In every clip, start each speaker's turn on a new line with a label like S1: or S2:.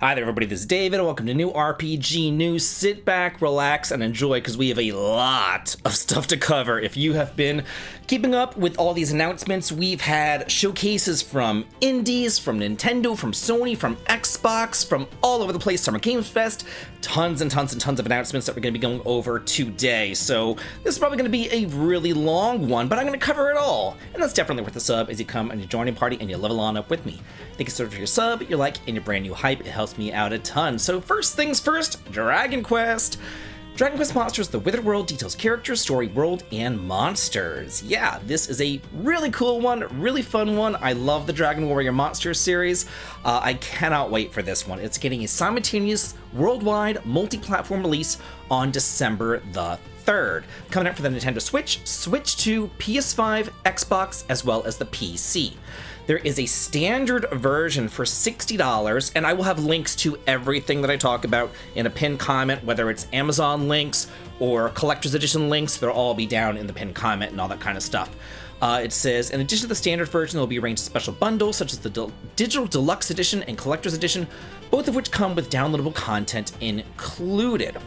S1: Hi there, everybody. This is David. Welcome to new RPG news. Sit back, relax, and enjoy because we have a lot of stuff to cover. If you have been keeping up with all these announcements, we've had showcases from indies, from Nintendo, from Sony, from Xbox, from all over the place. Summer Games Fest, tons and tons and tons of announcements that we're going to be going over today. So this is probably going to be a really long one, but I'm going to cover it all. And that's definitely worth a sub as you come and you join a party and you level on up with me. Thank you so much for your sub, your like, and your brand new hype. It helps me out a ton. So first things first, Dragon Quest. Dragon Quest Monsters, the Withered World details characters, story, world, and monsters. Yeah, this is a really cool one, really fun one. I love the Dragon Warrior Monsters series. I cannot wait for this one. It's getting a simultaneous worldwide multi-platform release on December the 3rd. Coming out for the Nintendo Switch, Switch 2, PS5, Xbox, as well as the PC. There is a standard version for $60, and I will have links to everything that I talk about in a pinned comment, whether it's Amazon links or collector's edition links. They'll all be down in the pinned comment and all that kind of stuff. It says, in addition to the standard version, there will be a range of special bundles, such as the Digital Deluxe Edition and Collector's Edition, both of which come with downloadable content included.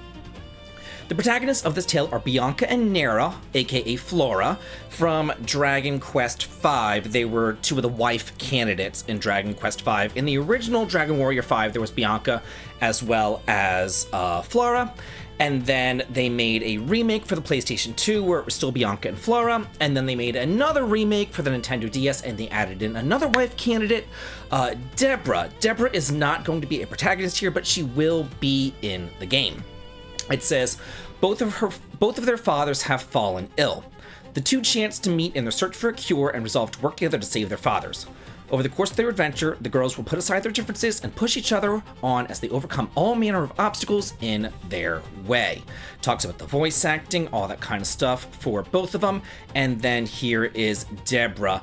S1: The protagonists of this tale are Bianca and Nera, aka Flora, from Dragon Quest V. They were two of the wife candidates in Dragon Quest V. In the original Dragon Warrior V, there was Bianca as well as Flora. And then they made a remake for the PlayStation 2 where it was still Bianca and Flora. And then they made another remake for the Nintendo DS and they added in another wife candidate, Deborah. Deborah is not going to be a protagonist here, but she will be in the game. It says, both of their fathers have fallen ill. The two chance to meet in their search for a cure and resolve to work together to save their fathers. Over the course of their adventure, the girls will put aside their differences and push each other on as they overcome all manner of obstacles in their way. Talks about the voice acting, all that kind of stuff for both of them. And then here is Deborah.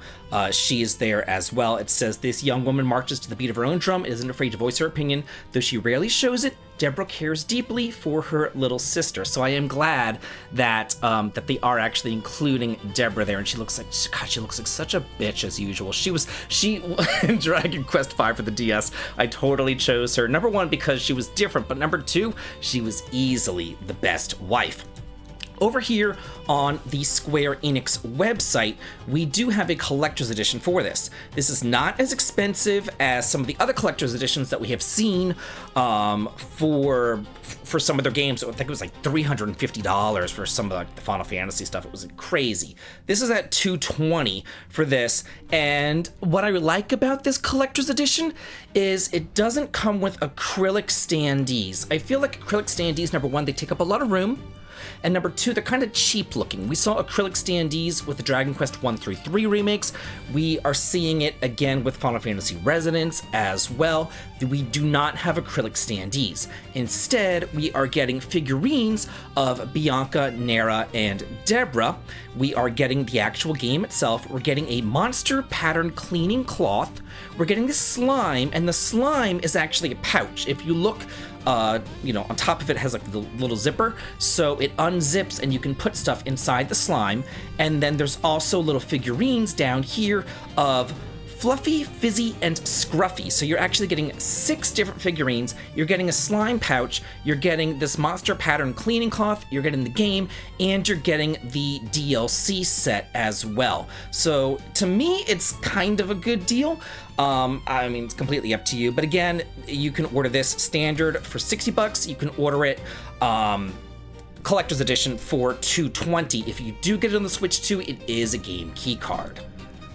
S1: She is there as well. It says, this young woman marches to the beat of her own drum and isn't afraid to voice her opinion. Though she rarely shows it, Deborah cares deeply for her little sister. So I am glad that that they are actually including Deborah there, and she looks like such a bitch as usual. She in Dragon Quest V for the DS, I totally chose her. Number one, because she was different, but number two, she was easily the best wife. Over here on the Square Enix website, we do have a collector's edition for this. This is not as expensive as some of the other collector's editions that we have seen for some of their games. I think it was like $350 for some of the Final Fantasy stuff. It was crazy. This is at $220 for this. And what I like about this collector's edition is it doesn't come with acrylic standees. I feel like acrylic standees, number one, they take up a lot of room. And number two, they're kind of cheap looking. We saw acrylic standees with the Dragon Quest 1 through 3 remakes. We are seeing it again with Final Fantasy Resonance as well. We do not have acrylic standees. Instead, we are getting figurines of Bianca, Nera, and Deborah. We are getting the actual game itself. We're getting a monster pattern cleaning cloth. We're getting the slime, and the slime is actually a pouch. If you look, on top of it has like the little zipper, so it unzips and you can put stuff inside the slime. And then there's also little figurines down here of Fluffy, Fizzy, and Scruffy. So you're actually getting 6 different figurines. You're getting a slime pouch, you're getting this monster pattern cleaning cloth, you're getting the game, and you're getting the DLC set as well. So to me, it's kind of a good deal. I mean, it's completely up to you. But again, you can order this standard for $60. You can order it collector's edition for $220. If you do get it on the Switch 2, it is a game key card.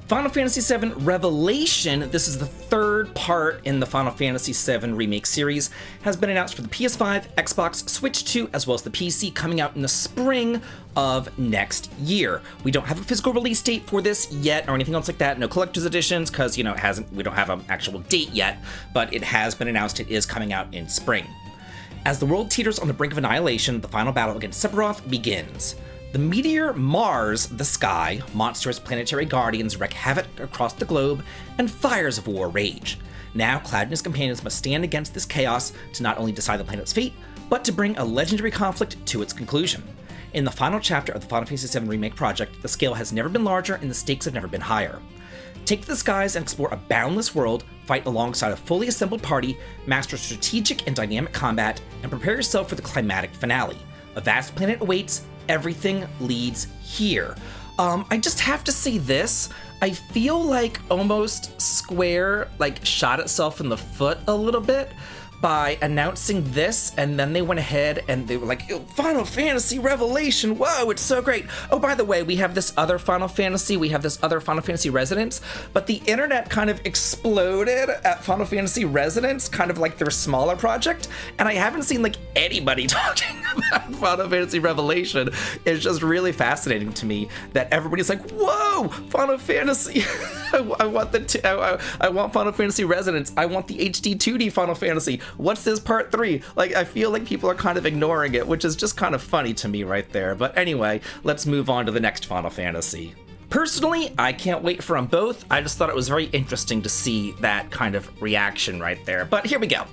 S1: Final Fantasy VII Revelation, this is the third part in the Final Fantasy VII Remake series, has been announced for the PS5, Xbox, Switch 2, as well as the PC, coming out in the spring of next year. We don't have a physical release date for this yet or anything else like that. No collector's editions, because, we don't have an actual date yet, but it has been announced it is coming out in spring. As the world teeters on the brink of annihilation, the final battle against Sephiroth begins. The meteor mars the sky, monstrous planetary guardians wreak havoc across the globe, and fires of war rage. Now, Cloud and his companions must stand against this chaos to not only decide the planet's fate, but to bring a legendary conflict to its conclusion. In the final chapter of the Final Fantasy VII Remake project, the scale has never been larger and the stakes have never been higher. Take to the skies and explore a boundless world, fight alongside a fully assembled party, master strategic and dynamic combat, and prepare yourself for the climatic finale. A vast planet awaits, everything leads here. I just have to say this. I feel like almost Square shot itself in the foot a little bit by announcing this, and then they went ahead and they were like, Final Fantasy Revelation, whoa, it's so great. Oh, by the way, we have this other Final Fantasy Resonance, but the internet kind of exploded at Final Fantasy Resonance, kind of like their smaller project, and I haven't seen anybody talking about Final Fantasy Revelation. It's just really fascinating to me that everybody's like, whoa, Final Fantasy, I want Final Fantasy Resonance, I want the HD 2D Final Fantasy. What's this part 3? I feel like people are kind of ignoring it, which is just kind of funny to me right there. But anyway, let's move on to the next Final Fantasy. Personally, I can't wait for them both. I just thought it was very interesting to see that kind of reaction right there. But here we go.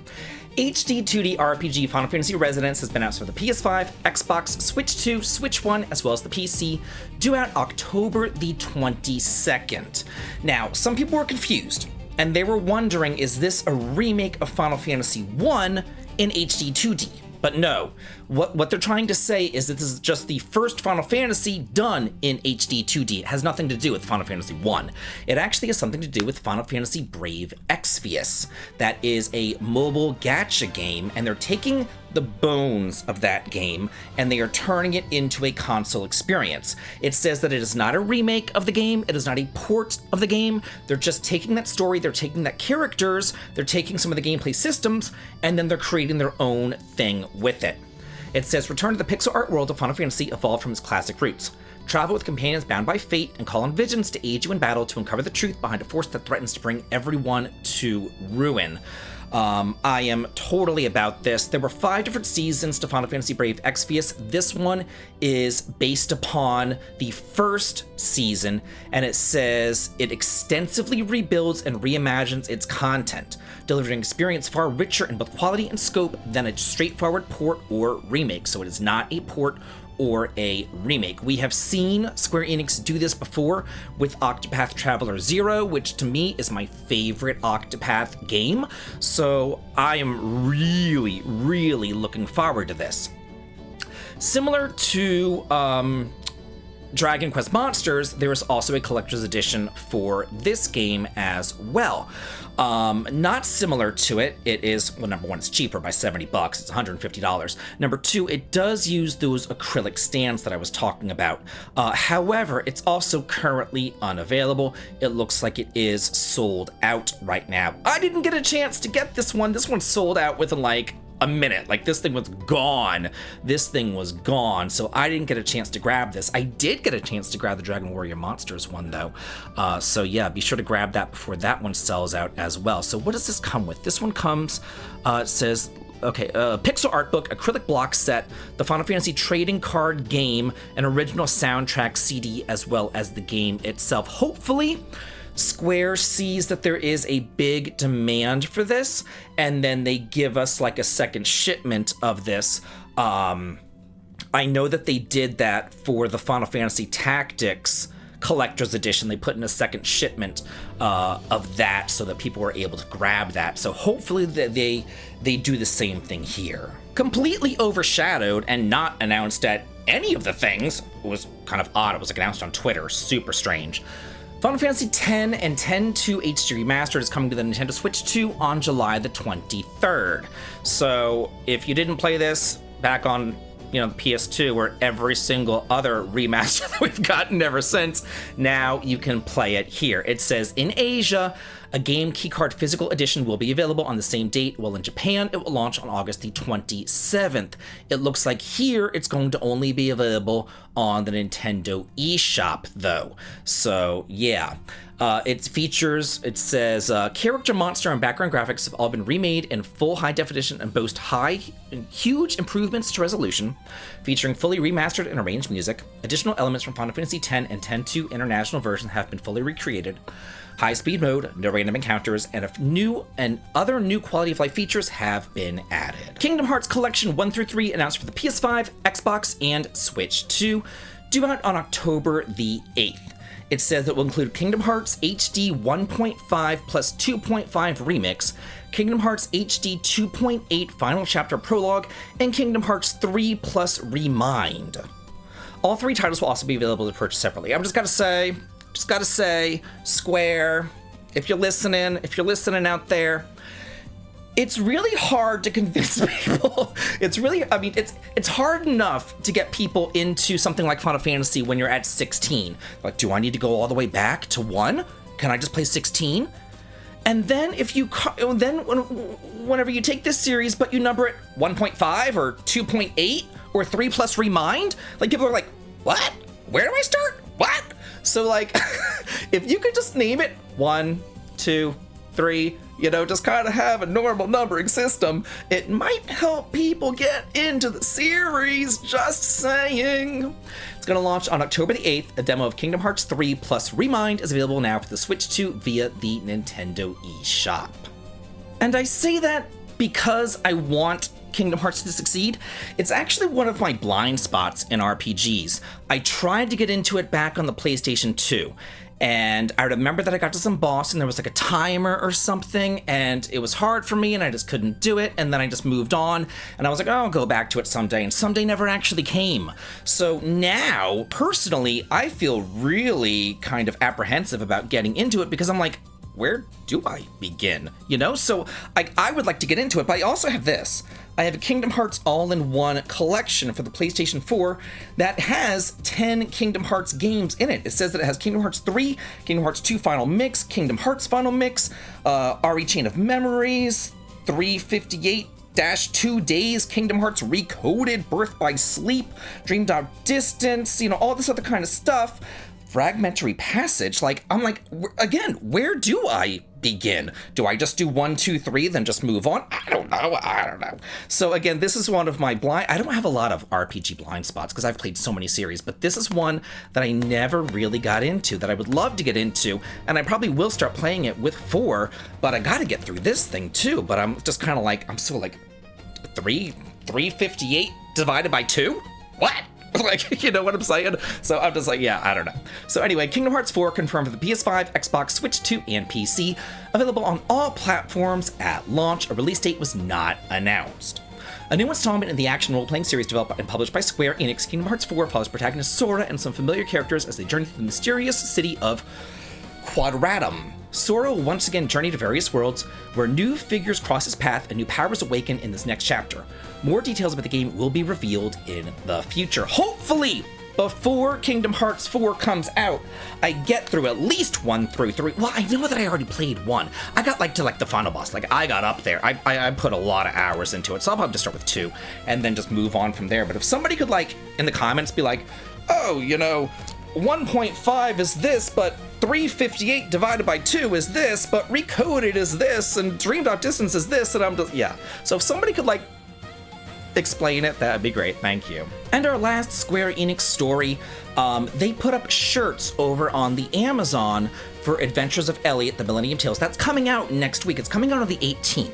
S1: HD 2D RPG Final Fantasy Resonance has been announced for the PS5, Xbox, Switch 2, Switch 1, as well as the PC, due out October the 22nd. Now, some people were confused, and they were wondering, is this a remake of Final Fantasy 1 in HD 2D? But no, what they're trying to say is that this is just the first Final Fantasy done in HD 2D. It has nothing to do with Final Fantasy 1. It actually has something to do with Final Fantasy Brave Exvius. That is a mobile gacha game, and they're taking the bones of that game and they are turning it into a console experience. It says that it is not a remake of the game, it is not a port of the game. They're just taking that story, they're taking that characters, they're taking some of the gameplay systems, and then they're creating their own thing with it. It says, return to the pixel art world of Final Fantasy evolved from its classic roots. Travel with companions bound by fate and call on visions to aid you in battle to uncover the truth behind a force that threatens to bring everyone to ruin. I am totally about this. There were 5 different seasons to Final Fantasy Brave Exvius. This one is based upon the first season, and it says it extensively rebuilds and reimagines its content, delivering an experience far richer in both quality and scope than a straightforward port or remake. So it is not a port or a remake. We have seen Square Enix do this before with Octopath Traveler 0, which to me is my favorite Octopath game. So I am really, really looking forward to this. Similar to Dragon Quest Monsters, there is also a collector's edition for this game as well. Not similar to it. It is, well, number one, it's cheaper by $70. It's $150. Number two, it does use those acrylic stands that I was talking about. However, it's also currently unavailable. It looks like it is sold out right now. I didn't get a chance to get this one. This one's sold out within a minute. This thing was gone. So I didn't get a chance to grab this. I did get a chance to grab the Dragon Warrior Monsters one though. So yeah, be sure to grab that before that one sells out as well. So what does this come with? This one comes, it says, okay, pixel art book, acrylic block set, the Final Fantasy trading card game, an original soundtrack CD, as well as the game itself. Hopefully, Square sees that there is a big demand for this, and then they give us a second shipment of this. I know that they did that for the Final Fantasy Tactics Collector's Edition. They put in a second shipment of that so that people were able to grab that. So hopefully they do the same thing here. Completely overshadowed and not announced at any of the things. It was kind of odd. It was announced on Twitter. Super strange. Final Fantasy X and X-2 HD Remastered is coming to the Nintendo Switch 2 on July the 23rd. So if you didn't play this back on the PS2 or every single other remaster that we've gotten ever since, now you can play it here. It says in Asia, a game keycard physical edition will be available on the same date, while in Japan it will launch on August the 27th. It looks like here it's going to only be available on the Nintendo eShop though. So yeah. It features, it says, character, monster, and background graphics have all been remade in full high definition and boast huge improvements to resolution, featuring fully remastered and arranged music. Additional elements from Final Fantasy X and X-2 International version have been fully recreated. High-speed mode, no random encounters, and other new quality of life features have been added. Kingdom Hearts Collection 1 through 3 announced for the PS5, Xbox, and Switch 2, due out on October the 8th. It says it will include Kingdom Hearts HD 1.5 plus 2.5 Remix, Kingdom Hearts HD 2.8 Final Chapter Prologue, and Kingdom Hearts 3 plus Remind. All 3 titles will also be available to purchase separately. I'm just gotta say, Square, if you're listening out there, it's really hard to convince people. It's hard enough to get people into something like Final Fantasy when you're at 16. Like, do I need to go all the way back to 1? Can I just play 16? And then whenever you take this series, but you number it 1.5 or 2.8 or 3 plus Remind, like, people are like, what? Where do I start? What? So, like, if you could just name it 1, 2, 3, just kind of have a normal numbering system, it might help people get into the series, just saying. It's going to launch on October the 8th. A demo of Kingdom Hearts 3 plus Remind is available now for the Switch 2 via the Nintendo eShop. And I say that because I want Kingdom Hearts to succeed. It's actually one of my blind spots in RPGs. I tried to get into it back on the PlayStation 2, and I remember that I got to some boss and there was like a timer or something, and it was hard for me and I just couldn't do it, and then I just moved on, and I was like, oh, I'll go back to it someday, and someday never actually came. So now, personally, I feel really kind of apprehensive about getting into it because I'm like, where do I begin? So I would like to get into it, but I also have this. I have a Kingdom Hearts all-in-one collection for the PlayStation 4 that has 10 Kingdom Hearts games in it. It says that it has Kingdom Hearts 3, Kingdom Hearts 2 Final Mix, Kingdom Hearts Final Mix, RE Chain of Memories, 358-2 Days, Kingdom Hearts Recoded, Birth by Sleep, Dreamed Out Distance, all this other kind of stuff. Fragmentary Passage, I'm like, again, where do I begin? Do I just do 1, 2, 3, then just move on? I don't know. So again, this is one of my I don't have a lot of RPG blind spots because I've played so many series, but this is one that I never really got into, that I would love to get into, and I probably will start playing it with 4, but I gotta get through this thing too. But I'm just kind of like, I'm still like, 358 divided by 2? What? You know what I'm saying? So I'm just like, yeah, I don't know. So anyway, Kingdom Hearts 4 confirmed for the PS5, Xbox, Switch 2, and PC. Available on all platforms at launch. A release date was not announced. A new installment in the action role-playing series developed and published by Square Enix, Kingdom Hearts 4 follows protagonist Sora and some familiar characters as they journey through the mysterious city of Quadratum. Sora will once again journey to various worlds where new figures cross his path and new powers awaken in this next chapter. More details about the game will be revealed in the future. Hopefully, before Kingdom Hearts 4 comes out, I get through at least 1 through 3. Well, I know that I already played 1. I got to the final boss. I got up there. I put a lot of hours into it, so I'll probably just start with 2 and then just move on from there. But if somebody could in the comments be like, oh, 1.5 is this, but 358 divided by 2 is this, but Recoded is this, and Dreamed Out Distance is this, and I'm just, yeah. So if somebody could explain it, that'd be great. Thank you. And our last Square Enix story, they put up shirts over on the Amazon for Adventures of Elliot, the Millennium Tales. That's coming out next week. It's coming out on the 18th.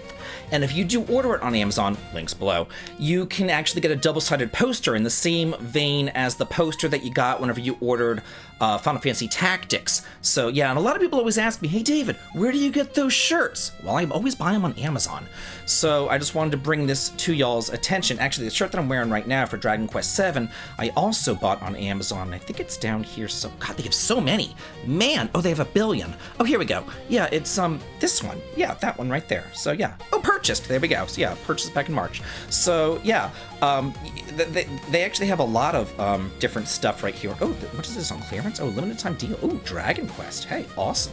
S1: And if you do order it on Amazon, links below, you can actually get a double-sided poster in the same vein as the poster that you got whenever you ordered Final Fantasy Tactics. So yeah, and a lot of people always ask me, hey David, where do you get those shirts? Well, I always buy them on Amazon. So I just wanted to bring this to y'all's attention. Actually, the shirt that I'm wearing right now for Dragon Quest VII, I also bought on Amazon. I think it's down here. So God, they have so many. Man, oh, they have 1 billion. Oh, here we go. Yeah, it's this one. Yeah, that one right there. So yeah. Oh, purchased. There we go. So yeah, purchased back in March. So yeah, they actually have a lot of different stuff right here. Oh, what is this on clearance? Oh, limited time deal. Oh, Dragon Quest. Hey, awesome.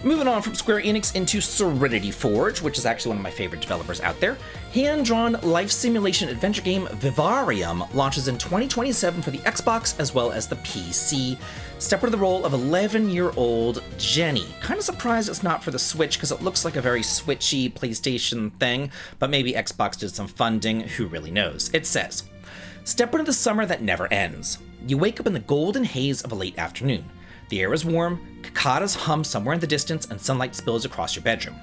S1: Moving on from Square Enix into Serenity Forge, which is actually one of my favorite developers out there. Hand-drawn life simulation adventure game Vivarium launches in 2027 for the Xbox as well as the PC. Step into the role of 11-year-old Jenny. Kind of surprised it's not for the Switch because it looks like a very Switchy PlayStation thing, but maybe Xbox did some funding, who really knows. It says, step into the summer that never ends. You wake up in the golden haze of a late afternoon. The air is warm, cicadas hum somewhere in the distance, and sunlight spills across your bedroom.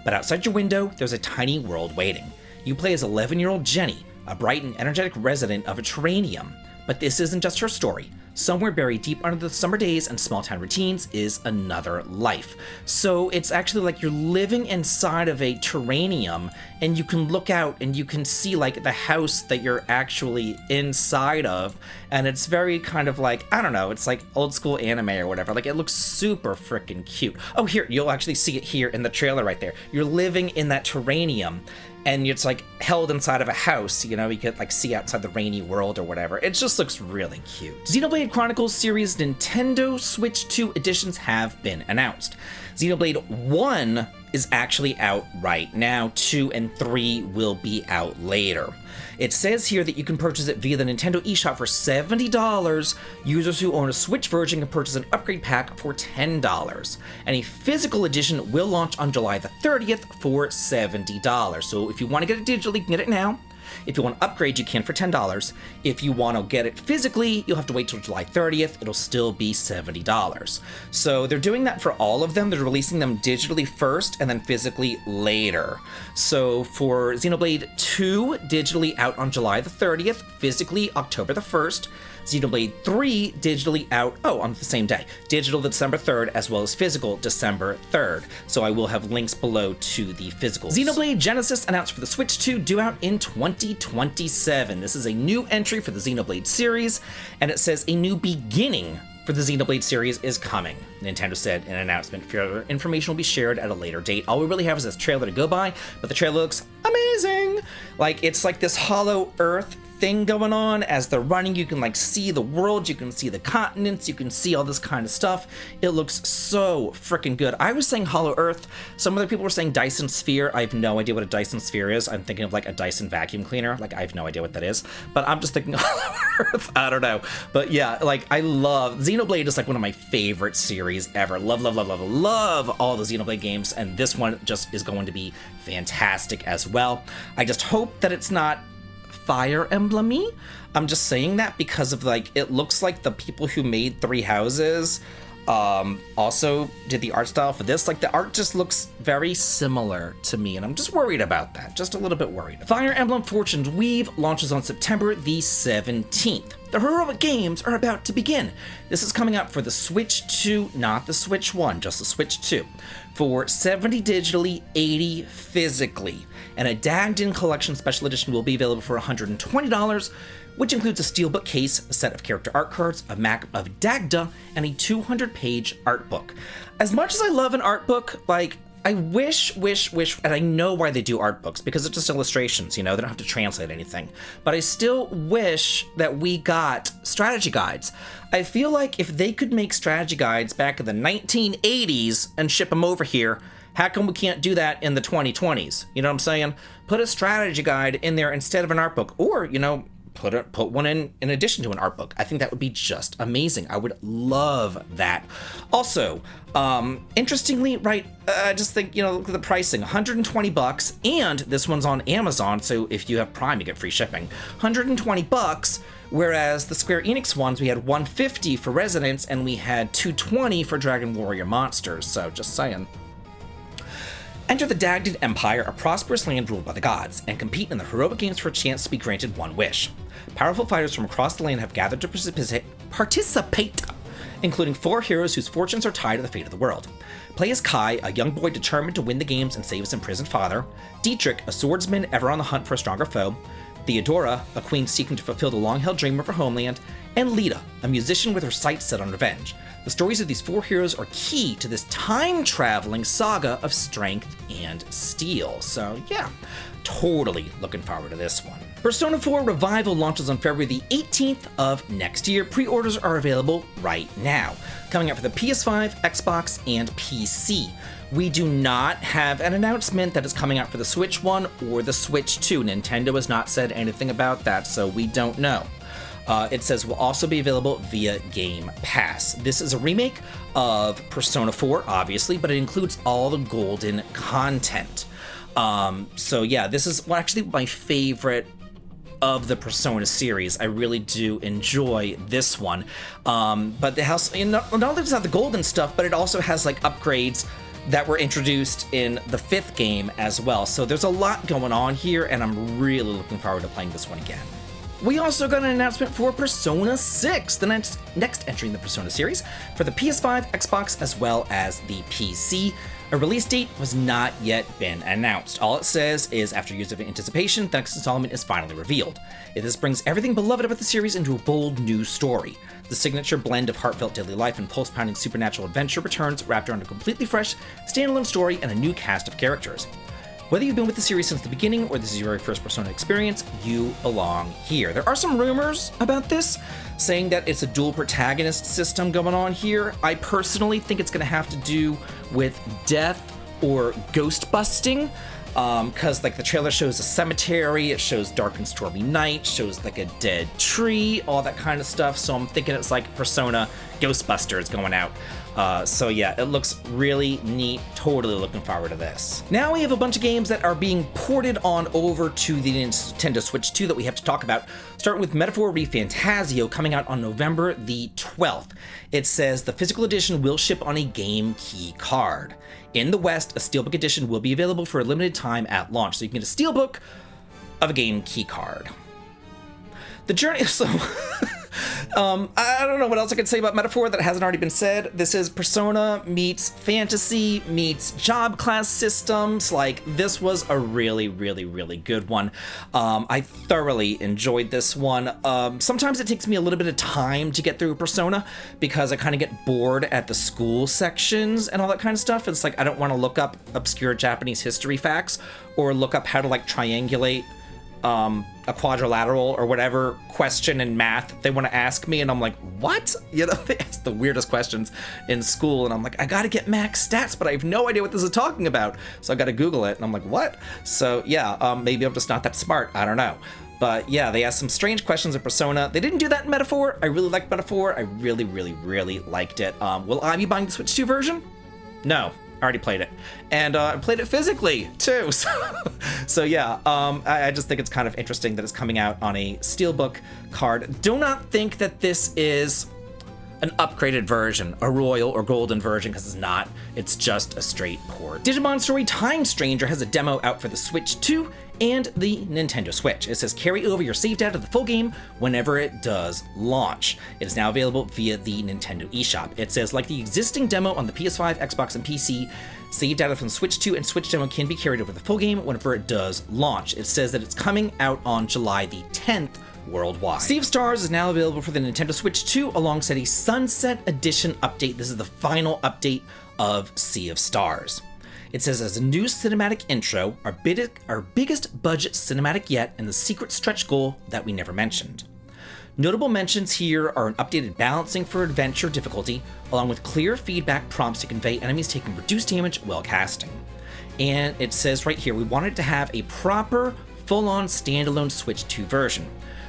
S1: But outside your window, there's a tiny world waiting. You play as 11-year-old Jenny, a bright and energetic resident of a terranium. But this isn't just her story. Somewhere buried deep under the summer days and small town routines is another life. So it's actually like you're living inside of a terrarium, and you can look out and you can see like the house that you're actually inside of, and it's very kind of like, I don't know, it's like old school anime or whatever. Like, it looks super freaking cute. Oh, here, you'll actually see it here in the trailer right there. You're living in that terrarium, and it's like held inside of a house, you know, you could like see outside the rainy world or whatever. It just looks really cute. Xenoblade Chronicles series Nintendo Switch 2 editions have been announced. Xenoblade 1 is actually out right now. 2 and 3 will be out later. It says here that you can purchase it via the Nintendo eShop for $70. Users who own a Switch version can purchase an upgrade pack for $10. And a physical edition will launch on July the 30th for $70. So if you want to get it digitally, you can get it now. If you want to upgrade, you can for $10. If you want to get it physically, you'll have to wait till July 30th. It'll still be $70. So they're doing that for all of them. They're releasing them digitally first and then physically later. So for Xenoblade 2, digitally out on July the 30th, physically October the 1st. Xenoblade 3 digitally out, on the same day. Digital December 3rd, as well as physical December 3rd. So I will have links below to the physical. Xenoblade Genesis announced for the Switch 2 due out in 2027. This is a new entry for the Xenoblade series, and it says a new beginning for the Xenoblade series is coming. Nintendo said in an announcement. Further information will be shared at a later date. All we really have is this trailer to go by, but the trailer looks amazing. Like, it's like this Hollow Earth thing going on. As they're running, you can like see the world, you can see the continents, you can see all this kind of stuff. It looks so freaking good. I was saying Hollow Earth. Some other people were saying Dyson Sphere. I have no idea what a Dyson Sphere is. I'm thinking of like a Dyson vacuum cleaner. Like, I have no idea what that is, but I'm just thinking Hollow Earth. I don't know. But yeah, like, I love Xenoblade. Is like one of my favorite series ever. Love all the Xenoblade games, and this one just is going to be fantastic as well. I just hope that it's not Fire Emblem-y. I'm just saying that because of like, it looks like the people who made Three Houses also did the art style for this. Like, the art just looks very similar to me, and I'm just worried about that. Just a little bit worried. Fire Emblem Fortune's Weave launches on September the 17th. The heroic games are about to begin. This is coming out for the Switch 2, not the Switch 1, just the Switch 2, for $70 digitally, $80 physically. And a Dagged-In Collection Special Edition will be available for $120, which includes a steelbook case, a set of character art cards, a map of Dagda, and a 200-page art book. As much as I love an art book, like, I wish, and I know why they do art books, because it's just illustrations, you know, they don't have to translate anything. But I still wish that we got strategy guides. I feel like if they could make strategy guides back in the 1980s and ship them over here, how come we can't do that in the 2020s? You know what I'm saying? Put a strategy guide in there instead of an art book, or, you know, put one in addition to an art book. I think that would be just amazing. I would love that. Also, interestingly, right, I just think, you know, look at the pricing, $120, and this one's on Amazon, so if you have Prime, you get free shipping. $120, whereas the Square Enix ones, we had $150 for Residents, and we had $220 for Dragon Warrior Monsters, so just saying. Enter the Dagged Empire, a prosperous land ruled by the gods, and compete in the heroic games for a chance to be granted one wish. Powerful fighters from across the land have gathered to participate, including 4 heroes whose fortunes are tied to the fate of the world. Play as Kai, a young boy determined to win the games and save his imprisoned father, Dietrich, a swordsman ever on the hunt for a stronger foe, Theodora, a queen seeking to fulfill the long-held dream of her homeland, and Lita, a musician with her sights set on revenge. The stories of these 4 heroes are key to this time-traveling saga of strength and steel. So yeah, totally looking forward to this one. Persona 4 Revival launches on February the 18th of next year. Pre-orders are available right now. Coming out for the PS5, Xbox, and PC. We do not have an announcement that is coming out for the Switch 1 or the Switch 2. Nintendo has not said anything about that, so we don't know. It says will also be available via Game Pass. This is a remake of Persona 4, obviously, but it includes all the golden content. So yeah, this is actually my favorite of the Persona series. I really do enjoy this one. But the house, not only does it have the golden stuff, but it also has like upgrades that were introduced in the 5th game as well. So there's a lot going on here, and I'm really looking forward to playing this one again. We also got an announcement for Persona 6, the next entry in the Persona series, for the PS5, Xbox, as well as the PC. A release date was not yet been announced. All it says is, after years of anticipation, the next installment is finally revealed. This brings everything beloved about the series into a bold new story. The signature blend of heartfelt daily life and pulse-pounding supernatural adventure returns, wrapped around a completely fresh, standalone story and a new cast of characters. Whether you've been with the series since the beginning or this is your very first Persona experience, you belong here. There are some rumors about this, saying that it's a dual protagonist system going on here. I personally think it's going to have to do with death or ghost busting, because like the trailer shows a cemetery, it shows dark and stormy night, shows like a dead tree, all that kind of stuff. So I'm thinking it's like Persona Ghostbusters going out. So yeah, it looks really neat. Totally looking forward to this. Now we have a bunch of games that are being ported on over to the Nintendo Switch 2 that we have to talk about. Starting with Metaphor ReFantazio, coming out on November the 12th. It says the physical edition will ship on a game key card. In the West, a Steelbook edition will be available for a limited time at launch, so you can get a Steelbook of a game key card. The journey, so I don't know what else I can say about Metaphor that hasn't already been said. This is Persona meets fantasy meets job class systems. Like, this was a really, really, really good one. I thoroughly enjoyed this one. Sometimes it takes me a little bit of time to get through Persona because I kind of get bored at the school sections and all that kind of stuff. It's like I don't want to look up obscure Japanese history facts or look up how to like triangulate a quadrilateral or whatever question in math they want to ask me, and I'm like, what? You know, they ask the weirdest questions in school, and I'm like, I gotta get max stats, but I have no idea what this is talking about, so I gotta Google it, and I'm like, what? So yeah, maybe I'm just not that smart, I don't know. But yeah, they asked some strange questions in Persona. They didn't do that in Metaphor. I really liked Metaphor. I really, really, really liked it. Will I be buying the Switch 2 version? No. I already played it, and I played it physically too. So yeah, I just think it's kind of interesting that it's coming out on a Steelbook card. Do not think that this is an upgraded version, a royal or golden version, because it's not. It's just a straight port. Digimon Story Time Stranger has a demo out for the Switch 2 and the Nintendo Switch. It says carry over your save data to the full game whenever it does launch. It is now available via the Nintendo eShop. It says, like the existing demo on the PS5, Xbox, and PC, save data from Switch 2 and Switch demo can be carried over the full game whenever it does launch. It says that it's coming out on July the 10th worldwide. Sea of Stars is now available for the Nintendo Switch 2 alongside a Sunset Edition update. This is the final update of Sea of Stars. It says, as a new cinematic intro, our biggest budget cinematic yet, and the secret stretch goal that we never mentioned. Notable mentions here are an updated balancing for adventure difficulty, along with clear feedback prompts to convey enemies taking reduced damage while casting. And it says right here, we wanted to have a proper, full-on standalone Switch 2 version.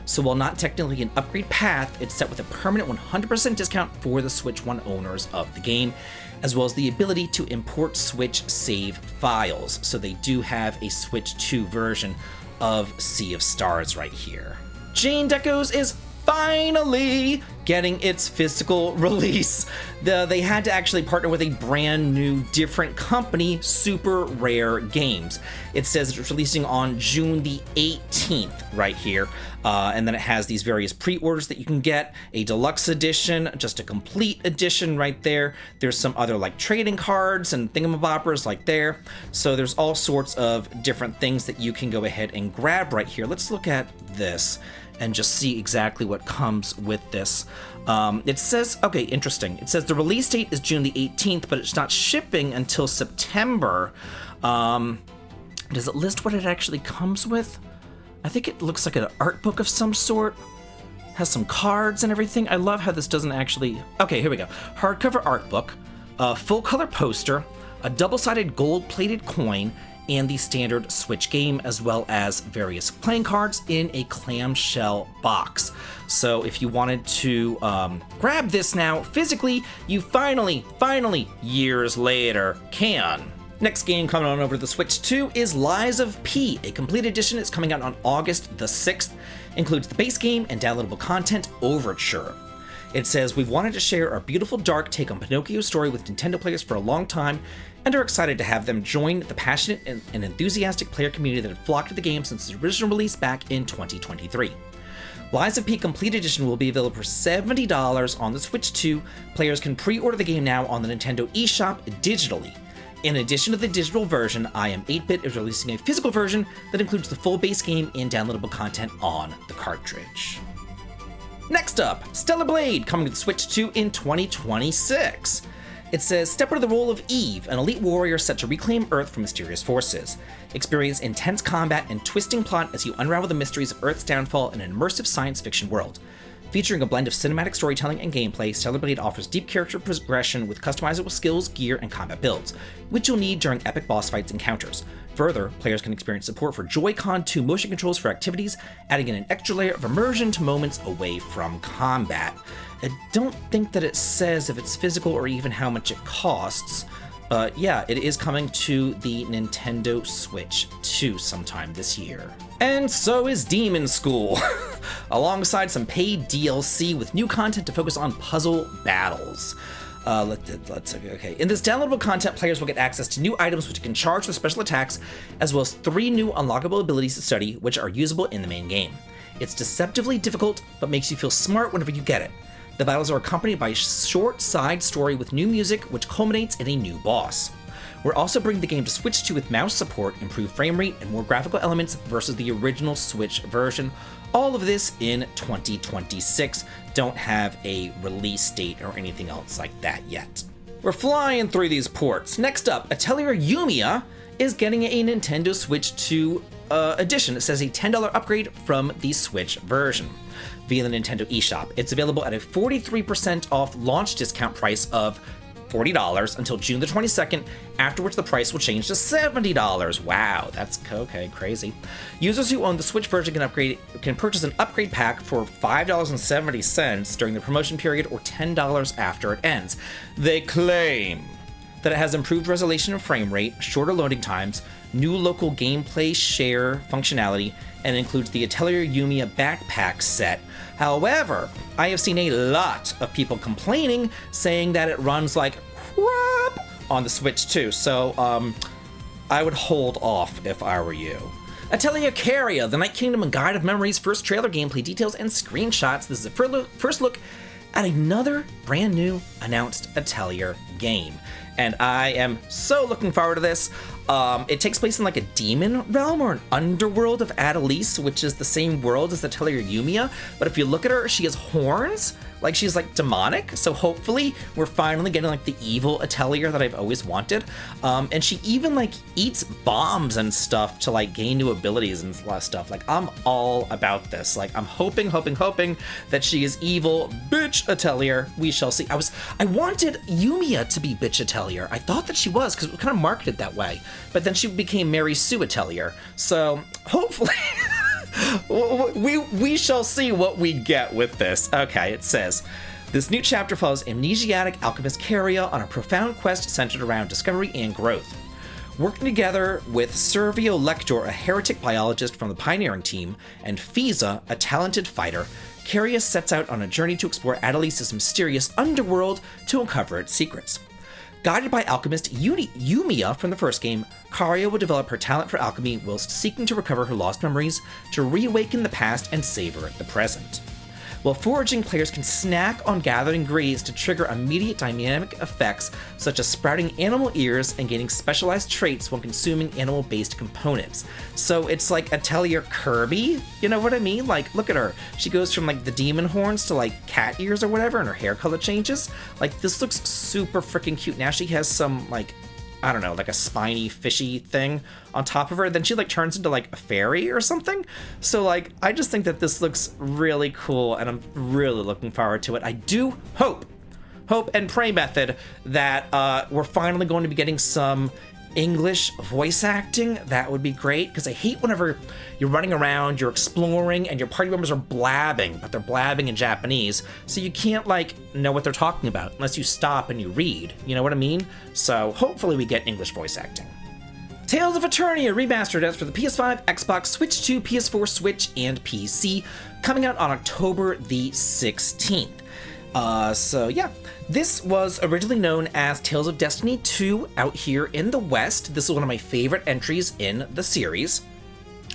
S1: So while not technically an upgrade path, it's set with a permanent 100% discount for the Switch 1 owners of the game, as well as the ability to import Switch save files. So they do have a Switch 2 version of Sea of Stars right here. Jane Decos is finally getting its physical release. They had to actually partner with a brand new different company, Super Rare Games. It says it's releasing on June the 18th right here. And then it has these various pre-orders that you can get, a deluxe edition, just a complete edition right there. There's some other like trading cards and thingamaboppers like there. So there's all sorts of different things that you can go ahead and grab right here. Let's look at this and just see exactly what comes with this. It says, okay, interesting. It says the release date is June the 18th, but it's not shipping until September. Does it list what it actually comes with? I think it looks like an art book of some sort. Has some cards and everything. I love how this doesn't actually... Okay, here we go. Hardcover art book, a full color poster, a double-sided gold-plated coin, and the standard Switch game, as well as various playing cards in a clamshell box. So if you wanted to grab this now physically, you finally, years later, can. Next game coming on over to the Switch 2 is Lies of P. A complete edition is coming out on August the 6th. Includes the base game and downloadable content Overture. It says, we've wanted to share our beautiful dark take on Pinocchio's story with Nintendo players for a long time, and are excited to have them join the passionate and enthusiastic player community that had flocked to the game since its original release back in 2023. Lies of P Complete Edition will be available for $70 on the Switch 2. Players can pre-order the game now on the Nintendo eShop digitally. In addition to the digital version, IM 8-Bit is releasing a physical version that includes the full base game and downloadable content on the cartridge. Next up, Stellar Blade, coming to the Switch 2 in 2026. It says, step into the role of Eve, an elite warrior set to reclaim Earth from mysterious forces. Experience intense combat and twisting plot as you unravel the mysteries of Earth's downfall in an immersive science fiction world. Featuring a blend of cinematic storytelling and gameplay, Stellar Blade offers deep character progression with customizable skills, gear, and combat builds, which you'll need during epic boss fights encounters. Further, players can experience support for Joy-Con 2 motion controls for activities, adding in an extra layer of immersion to moments away from combat. I don't think that it says if it's physical or even how much it costs, but yeah, it is coming to the Nintendo Switch 2 sometime this year. And so is Demon School, alongside some paid DLC with new content to focus on puzzle battles. Okay. In this downloadable content, players will get access to new items which can charge with special attacks, as well as 3 new unlockable abilities to study, which are usable in the main game. It's deceptively difficult, but makes you feel smart whenever you get it. The battles are accompanied by a short side story with new music, which culminates in a new boss. We're also bringing the game to Switch 2 with mouse support, improved frame rate, and more graphical elements versus the original Switch version. All of this in 2026. Don't have a release date or anything else like that yet. We're flying through these ports. Next up, Atelier Yumiya is getting a Nintendo Switch 2 edition. It says a $10 upgrade from the Switch version via the Nintendo eShop. It's available at a 43% off launch discount price of $40 until June the 22nd, after which the price will change to $70. Wow, that's okay, crazy. Users who own the Switch version can purchase an upgrade pack for $5.70 during the promotion period or $10 after it ends. They claim that it has improved resolution and frame rate, shorter loading times, new local gameplay share functionality, and includes the Atelier Yumiya backpack set. However, I have seen a lot of people complaining, saying that it runs like crap on the Switch 2, so I would hold off if I were you. Atelier Carrier, the Night Kingdom and Guide of Memories, first trailer gameplay details and screenshots. This is a first look at another brand new announced Atelier game, and I am so looking forward to this. It takes place in like a demon realm or an underworld of Adelice, which is the same world as the Atelier Yumiya, but if you look at her, she has horns, like she's like demonic, so hopefully we're finally getting like the evil Atelier that I've always wanted. And she even like eats bombs and stuff to like gain new abilities and a lot of stuff. Like, I'm all about this. Like, I'm hoping that she is evil bitch Atelier. We shall see. I wanted Yumiya to be bitch Atelier. I thought that she was, because it was kind of marketed that way. But then she became Mary Sue Atelier. So hopefully we shall see what we get with this. Okay, it says, this new chapter follows amnesiac alchemist Carrier on a profound quest centered around discovery and growth. Working together with Servio Lector, a heretic biologist from the pioneering team, and Fiza, a talented fighter, Carrier sets out on a journey to explore Adelice's mysterious underworld to uncover its secrets. Guided by alchemist Yumiya from the first game, Karia will develop her talent for alchemy whilst seeking to recover her lost memories, to reawaken the past and savor the present. While foraging, players can snack on gathered ingredients to trigger immediate dynamic effects, such as sprouting animal ears and gaining specialized traits when consuming animal-based components. So it's like Atelier Kirby, you know what I mean? Like, look at her. She goes from like the demon horns to like cat ears or whatever, and her hair color changes. Like, this looks super freaking cute. Now she has some like, I don't know, like a spiny, fishy thing on top of her. Then she like turns into like a fairy or something. So like, I just think that this looks really cool, and I'm really looking forward to it. I do hope and pray, Method, that we're finally going to be getting some English voice acting. That would be great, because I hate whenever you're running around, you're exploring, and your party members are blabbing, but they're blabbing in Japanese, so you can't like know what they're talking about unless you stop and you read, you know what I mean? So hopefully we get English voice acting. Tales of Eternia remastered as for the PS5, Xbox, Switch 2, PS4, Switch, and PC, coming out on October the 16th. So yeah, this was originally known as Tales of Destiny 2 out here in the West. This is one of my favorite entries in the series.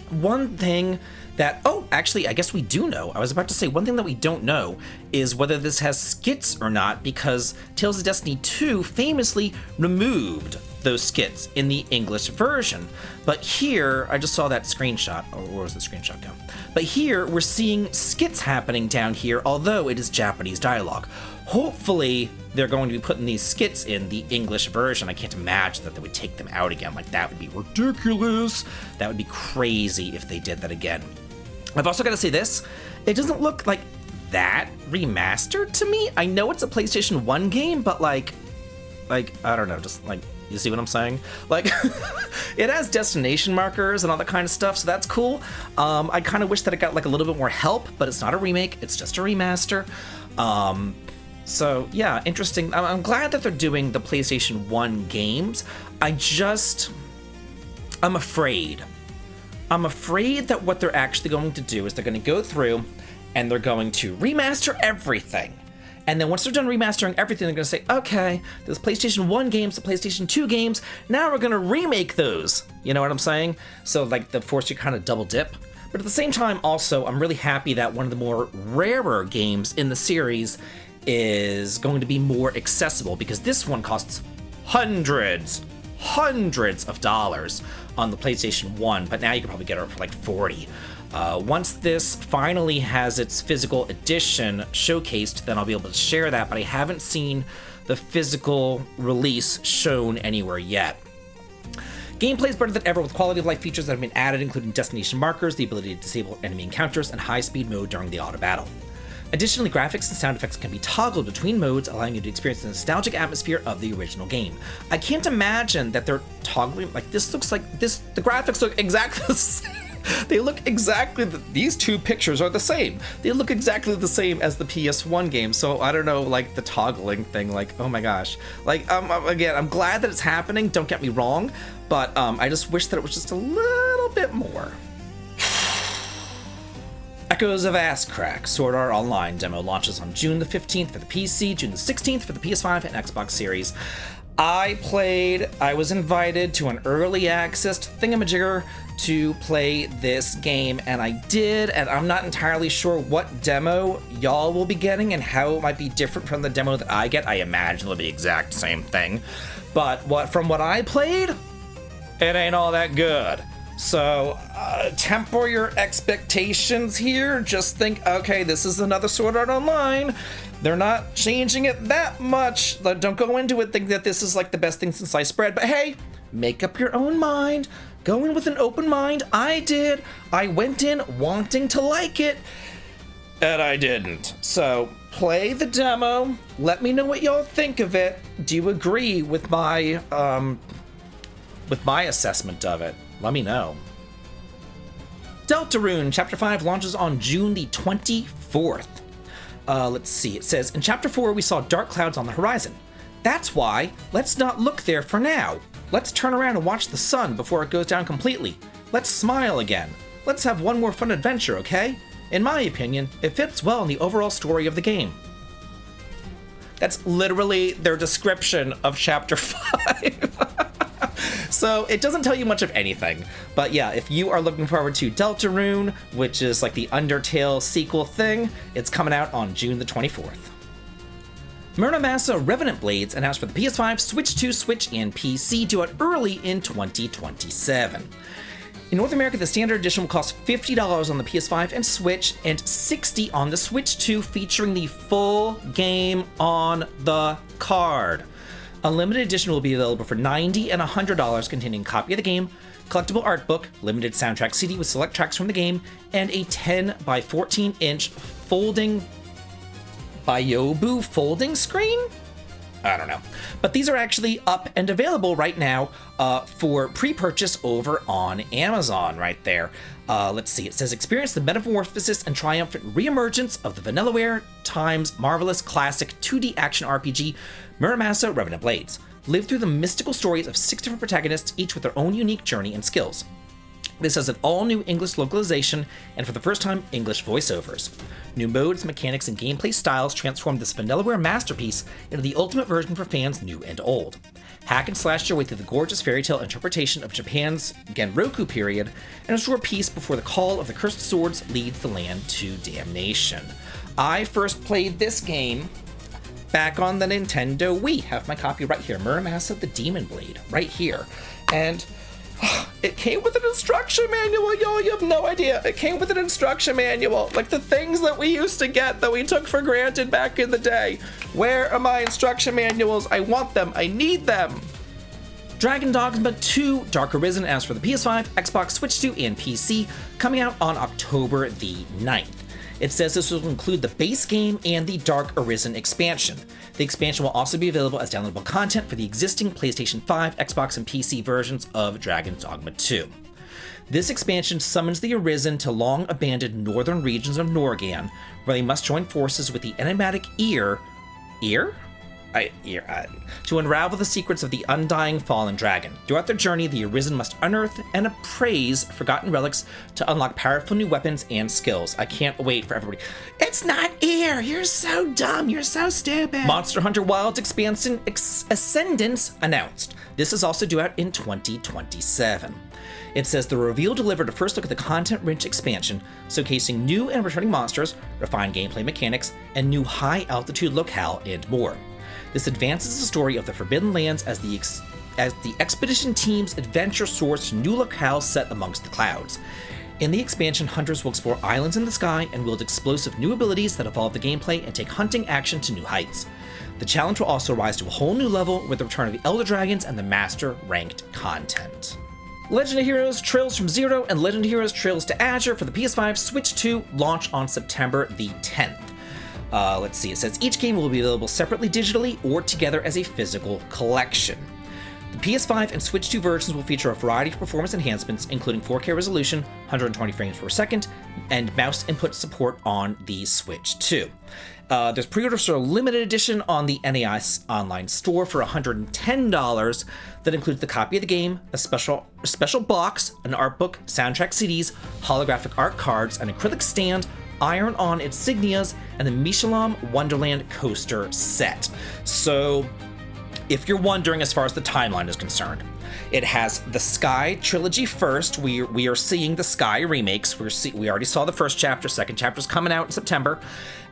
S1: One thing that, oh, actually, I guess we do know. I was about to say one thing that we don't know is whether this has skits or not, because Tales of Destiny 2 famously removed those skits in the English version. But here, I just saw that screenshot, or where was the screenshot go? But here, we're seeing skits happening down here, although it is Japanese dialogue. Hopefully, they're going to be putting these skits in the English version. I can't imagine that they would take them out again. Like, that would be ridiculous. That would be crazy if they did that again. I've also got to say this. It doesn't look like that remastered to me. I know it's a PlayStation 1 game, but like, I don't know, just like, you see what I'm saying? Like, it has destination markers and all that kind of stuff, so that's cool. I kind of wish that it got like a little bit more help, but it's not a remake, it's just a remaster. So yeah, interesting. I'm glad that they're doing the PlayStation 1 games. I'm afraid that what they're actually going to do is they're going to go through and they're going to remaster everything. And then once they're done remastering everything, they're going to say, okay, there's PlayStation 1 games, the PlayStation 2 games, now we're going to remake those. You know what I'm saying? So like the force you kind of double dip. But at the same time, also, I'm really happy that one of the more rarer games in the series is going to be more accessible, because this one costs hundreds of dollars on the PlayStation 1, but now you can probably get it for like 40. Once this finally has its physical edition showcased, then I'll be able to share that, but I haven't seen the physical release shown anywhere yet. Gameplay is better than ever with quality of life features that have been added, including destination markers, the ability to disable enemy encounters, and high-speed mode during the auto battle. Additionally, graphics and sound effects can be toggled between modes, allowing you to experience the nostalgic atmosphere of the original game. I can't imagine that they're toggling, like this looks like this, the graphics look exactly the same. They look exactly, these two pictures are the same. They look exactly the same as the PS1 game, so I don't know, like the toggling thing, like, oh my gosh. Like, again, I'm glad that it's happening, don't get me wrong, but I just wish that it was just a little bit more. Echoes of Ass Crack Sword Art Online demo launches on June the 15th for the PC, June the 16th for the PS5 and Xbox Series. I was invited to an early access thingamajigger to play this game, and I did, and I'm not entirely sure what demo y'all will be getting and how it might be different from the demo that I get. I imagine it'll be the exact same thing, but from what I played, it ain't all that good. So, temper your expectations here. Just think, okay, this is another Sword Art Online. They're not changing it that much. Don't go into it thinking that this is like the best thing since sliced bread. But hey, make up your own mind. Go in with an open mind. I did. I went in wanting to like it, and I didn't. So, play the demo. Let me know what y'all think of it. Do you agree with my assessment of it? Let me know. Deltarune Chapter 5 launches on June the 24th. Let's see, it says, in Chapter 4 we saw dark clouds on the horizon. That's why, let's not look there for now. Let's turn around and watch the sun before it goes down completely. Let's smile again. Let's have one more fun adventure, okay? In my opinion, it fits well in the overall story of the game. That's literally their description of Chapter 5. So it doesn't tell you much of anything, but yeah, if you are looking forward to Deltarune, which is like the Undertale sequel thing, it's coming out on June the 24th. Muramasa Revenant Blades announced for the PS5, Switch 2, Switch, and PC, due out early in 2027. In North America, the standard edition will cost $50 on the PS5 and Switch, and $60 on the Switch 2, featuring the full game on the card. A limited edition will be available for $90 and $100, containing a copy of the game, collectible art book, limited soundtrack CD with select tracks from the game, and a 10 by 14 inch folding Byobu folding screen? I don't know. But these are actually up and available right now for pre-purchase over on Amazon right there. Let's see, it says, experience the metamorphosis and triumphant reemergence of the Vanillaware times marvelous classic 2D action RPG, Muramasa Revenant Blades. Live through the mystical stories of 6 different protagonists, each with their own unique journey and skills. This has an all-new English localization, and for the first time, English voiceovers. New modes, mechanics, and gameplay styles transform this Vanillaware masterpiece into the ultimate version for fans new and old. Hack and slash your way through the gorgeous fairy tale interpretation of Japan's Genroku period, and restore peace before the call of the cursed swords leads the land to damnation. I first played this game back on the Nintendo Wii. Have my copy right here, Muramasa the Demon Blade, right here. And it came with an instruction manual, y'all. You have no idea. It came with an instruction manual. Like the things that we used to get that we took for granted back in the day. Where are my instruction manuals? I want them. I need them. Dragon Dogma 2 Dark Arisen as for the PS5, Xbox, Switch 2, and PC, coming out on October the 9th. It says this will include the base game and the Dark Arisen expansion. The expansion will also be available as downloadable content for the existing PlayStation 5, Xbox, and PC versions of Dragon's Dogma 2. This expansion summons the Arisen to long-abandoned northern regions of Norgan, where they must join forces with the enigmatic to unravel the secrets of the undying fallen dragon. Throughout their journey, the Arisen must unearth and appraise forgotten relics to unlock powerful new weapons and skills. I can't wait for everybody. It's not Ear! You're so dumb! You're so stupid! Monster Hunter Wilds Expansion Ascendance announced. This is also due out in 2027. It says the reveal delivered a first look at the content-rich expansion, showcasing new and returning monsters, refined gameplay mechanics, and new high-altitude locale and more. This advances the story of the Forbidden Lands as the expedition team's adventure soars to new locales set amongst the clouds. In the expansion, hunters will explore islands in the sky and wield explosive new abilities that evolve the gameplay and take hunting action to new heights. The challenge will also rise to a whole new level with the return of the Elder Dragons and the Master Ranked content. Legend of Heroes Trails from Zero and Legend of Heroes Trails to Azure for the PS5, Switch 2 launch on September the 10th. Let's see, it says each game will be available separately digitally or together as a physical collection. The PS5 and Switch 2 versions will feature a variety of performance enhancements, including 4K resolution, 120 frames per second, and mouse input support on the Switch 2. There's pre-orders for a limited edition on the NAS online store for $110 that includes the copy of the game, a special box, an art book, soundtrack CDs, holographic art cards, an acrylic stand, iron-on insignias, and the Mishalam Wonderland coaster set. So, if you're wondering as far as the timeline is concerned, it has the Sky trilogy first. We are seeing the Sky remakes. We already saw the first chapter. Second chapter's coming out in September.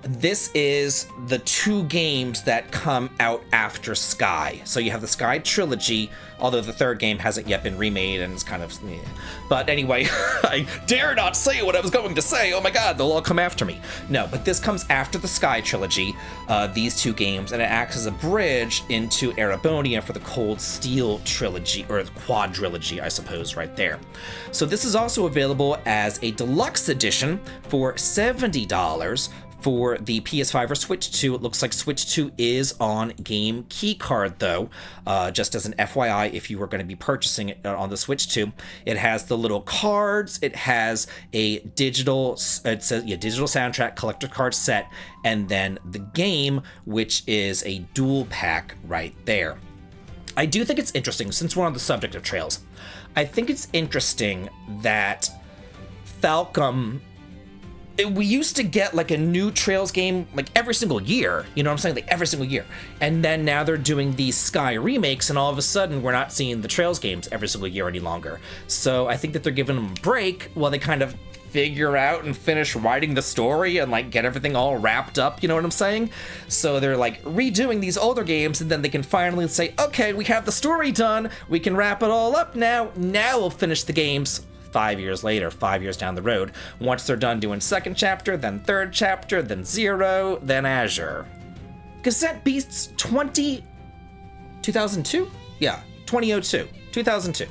S1: This is the two games that come out after Sky. So you have the Sky trilogy, although the third game hasn't yet been remade and it's kind of... But anyway, I dare not say what I was going to say. Oh my god, they'll all come after me. No, but this comes after the Sky trilogy, these two games, and it acts as a bridge into Erebonia for the Cold Steel trilogy, or quadrilogy, I suppose, right there. So this is also available as a deluxe edition for $70 for the PS5 or Switch 2. It looks like Switch 2 is on Game Keycard, though, just as an FYI if you were going to be purchasing it on the Switch 2. It has the little cards, it has a digital soundtrack collector card set, and then the game, which is a dual pack right there. I do think it's interesting, since we're on the subject of Trails, I think it's interesting that Falcom... We used to get like a new Trails game like every single year, you know what I'm saying? Like every single year. And then now they're doing these Sky remakes, and all of a sudden we're not seeing the Trails games every single year any longer. So I think that they're giving them a break while they kind of figure out and finish writing the story and like get everything all wrapped up, you know what I'm saying? So they're like redoing these older games, and then they can finally say, okay, we have the story done, we can wrap it all up now we'll finish the games 5 years later, 5 years down the road, once they're done doing second chapter, then third chapter, then Zero, then Azure. Cassette Beasts 2002? Yeah, 2002. 2002.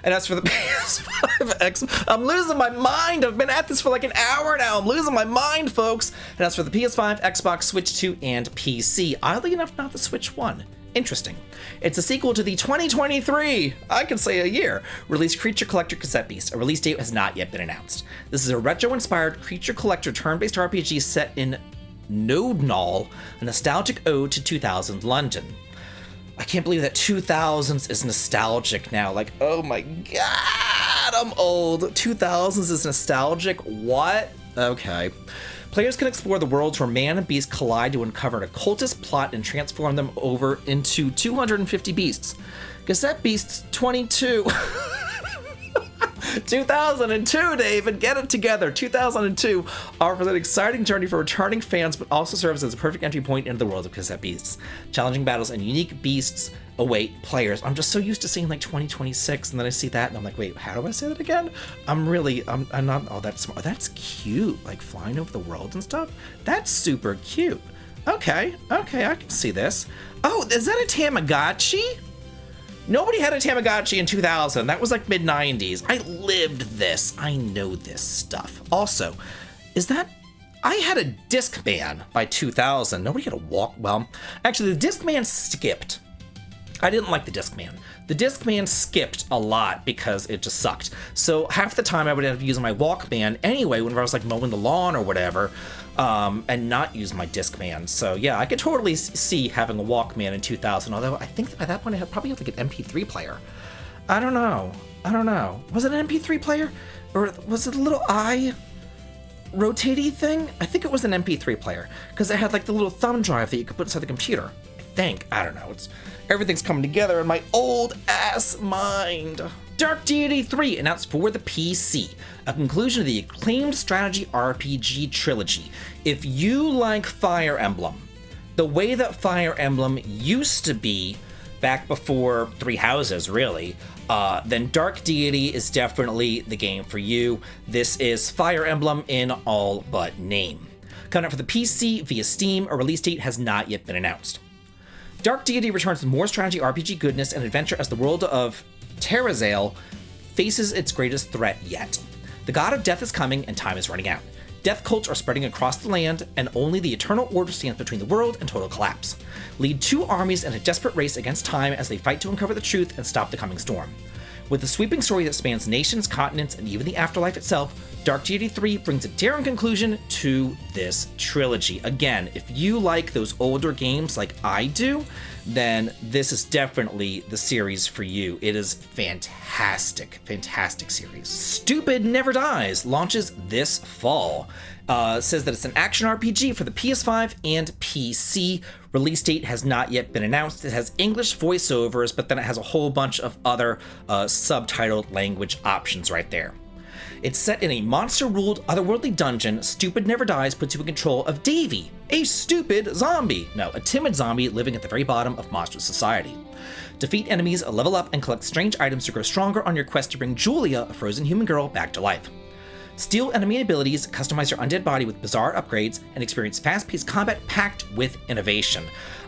S1: And as for the PS5X, I'm losing my mind. I've been at this for like an hour now. I'm losing my mind, folks. And as for the PS5, Xbox, Switch 2, and PC, oddly enough, not the Switch 1. Interesting. It's a sequel to the 2023, I can say a year, released Creature Collector Cassette Beast. A release date has not yet been announced. This is a retro-inspired Creature Collector turn-based RPG set in Nodnal, a nostalgic ode to 2000 London. I can't believe that 2000s is nostalgic now. Like, oh my god, I'm old. 2000s is nostalgic? What? Okay. Players can explore the worlds where man and beast collide to uncover an occultist plot and transform them over into 250 beasts. Cassette Beasts 22. 2002, David, get it together. 2002 offers an exciting journey for returning fans, but also serves as a perfect entry point into the world of Cassette Beasts. Challenging battles and unique beasts await players. I'm just so used to seeing like 2026, and then I see that, and I'm like, wait, how do I say that again? I'm not all that smart. That's cute, like flying over the world and stuff. That's super cute. Okay, I can see this. Oh, is that a Tamagotchi? Nobody had a Tamagotchi in 2000. That was like mid-90s. I lived this. I know this stuff. Also, I had a Discman by 2000. Nobody had a walk. Well, actually, the Discman skipped. I didn't like the Discman. The Discman skipped a lot because it just sucked. So half the time I would end up using my Walkman anyway whenever I was like mowing the lawn or whatever, and not use my Discman. So yeah, I could totally see having a Walkman in 2000, although I think by that point I probably had like an MP3 player. I don't know. Was it an MP3 player? Or was it a little rotatey thing? I think it was an MP3 player, because it had like the little thumb drive that you could put inside the computer. I don't know. Everything's coming together in my old ass mind. Dark Deity 3 announced for the PC, a conclusion of the acclaimed strategy RPG trilogy. If you like Fire Emblem, the way that Fire Emblem used to be back before Three Houses, really, then Dark Deity is definitely the game for you. This is Fire Emblem in all but name. Coming out for the PC via Steam, a release date has not yet been announced. Dark Deity returns with more strategy RPG goodness and adventure as the world of Terrazale faces its greatest threat yet. The god of death is coming and time is running out. Death cults are spreading across the land, and only the Eternal Order stands between the world and total collapse. Lead two armies in a desperate race against time as they fight to uncover the truth and stop the coming storm. With a sweeping story that spans nations, continents, and even the afterlife itself, Dark Deity 3 brings a daring conclusion to this trilogy. Again, if you like those older games like I do, then this is definitely the series for you. It is fantastic series. Stupid Never Dies launches this fall. Says that it's an action RPG for the PS5 and PC. Release date has not yet been announced. It has English voiceovers, but then it has a whole bunch of other subtitled language options right there. It's set in a monster-ruled, otherworldly dungeon. Stupid Never Dies puts you in control of Davy, a stupid zombie. No, a timid zombie living at the very bottom of monster society. Defeat enemies, level up, and collect strange items to grow stronger on your quest to bring Julia, a frozen human girl, back to life. Steal enemy abilities, customize your undead body with bizarre upgrades, and experience fast-paced combat packed with innovation.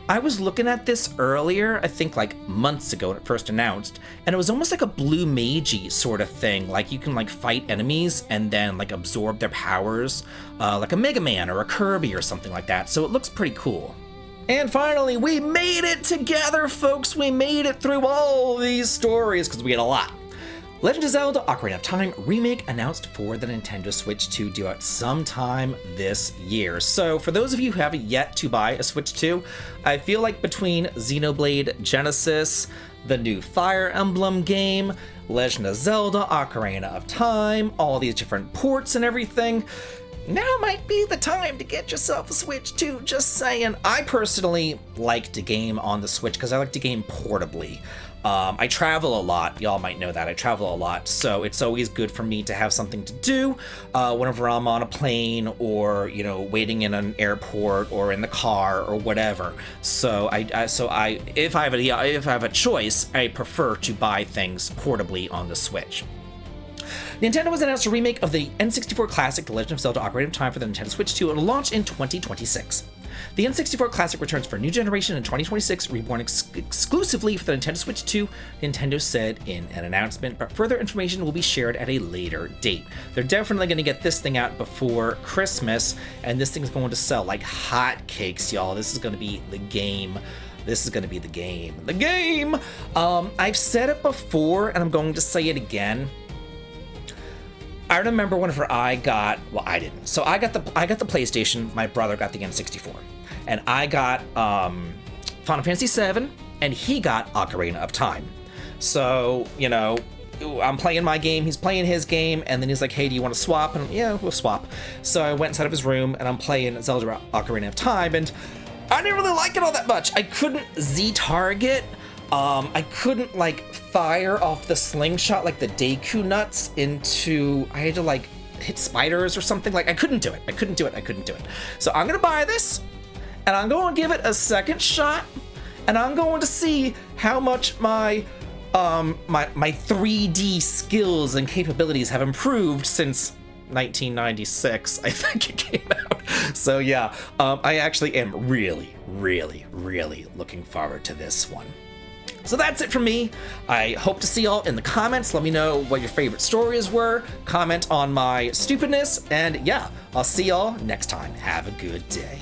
S1: I was looking at this earlier, I think like months ago when it first announced, and it was almost like a blue mage-y sort of thing. Like you can like fight enemies and then like absorb their powers, like a Mega Man or a Kirby or something like that. So it looks pretty cool. And finally, we made it together, folks. We made it through all these stories because we had a lot. Legend of Zelda Ocarina of Time remake announced for the Nintendo Switch 2 due out sometime this year. So for those of you who haven't yet to buy a Switch 2, I feel like between Xenoblade Genesis, the new Fire Emblem game, Legend of Zelda Ocarina of Time, all these different ports and everything, now might be the time to get yourself a Switch 2, just saying. I personally like to game on the Switch because I like to game portably. I travel a lot, y'all might know that, I travel a lot, so it's always good for me to have something to do whenever I'm on a plane or, you know, waiting in an airport or in the car or whatever. So if I have a choice, I prefer to buy things portably on the Switch. Nintendo has announced a remake of the N64 classic The Legend of Zelda Ocarina of Time for the Nintendo Switch 2 and will launch in 2026. The N64 classic returns for a new generation in 2026, reborn exclusively for the Nintendo Switch 2, Nintendo said in an announcement, but further information will be shared at a later date. They're definitely going to get this thing out before Christmas, and this thing's going to sell like hotcakes, y'all. This is going to be the game. This is going to be the game. The game! I've said it before, and I'm going to say it again. I remember whenever I got, well, I didn't. So I got the PlayStation. My brother got the N64, and I got Final Fantasy VII, and he got Ocarina of Time. So, you know, I'm playing my game, he's playing his game, and then he's like, hey, do you want to swap? And yeah, we'll swap. So I went inside of his room, and I'm playing Zelda Ocarina of Time, and I didn't really like it all that much. I couldn't Z-target. I couldn't, like, fire off the slingshot, like the Deku nuts into... I had to, like, hit spiders or something. Like, I couldn't do it. I couldn't do it. So I'm gonna buy this, and I'm going to give it a second shot, and I'm going to see how much my 3D skills and capabilities have improved since 1996, I think it came out. So yeah, I actually am really, really, really looking forward to this one. So that's it from me. I hope to see y'all in the comments. Let me know what your favorite stories were. Comment on my stupidness. And yeah, I'll see y'all next time. Have a good day.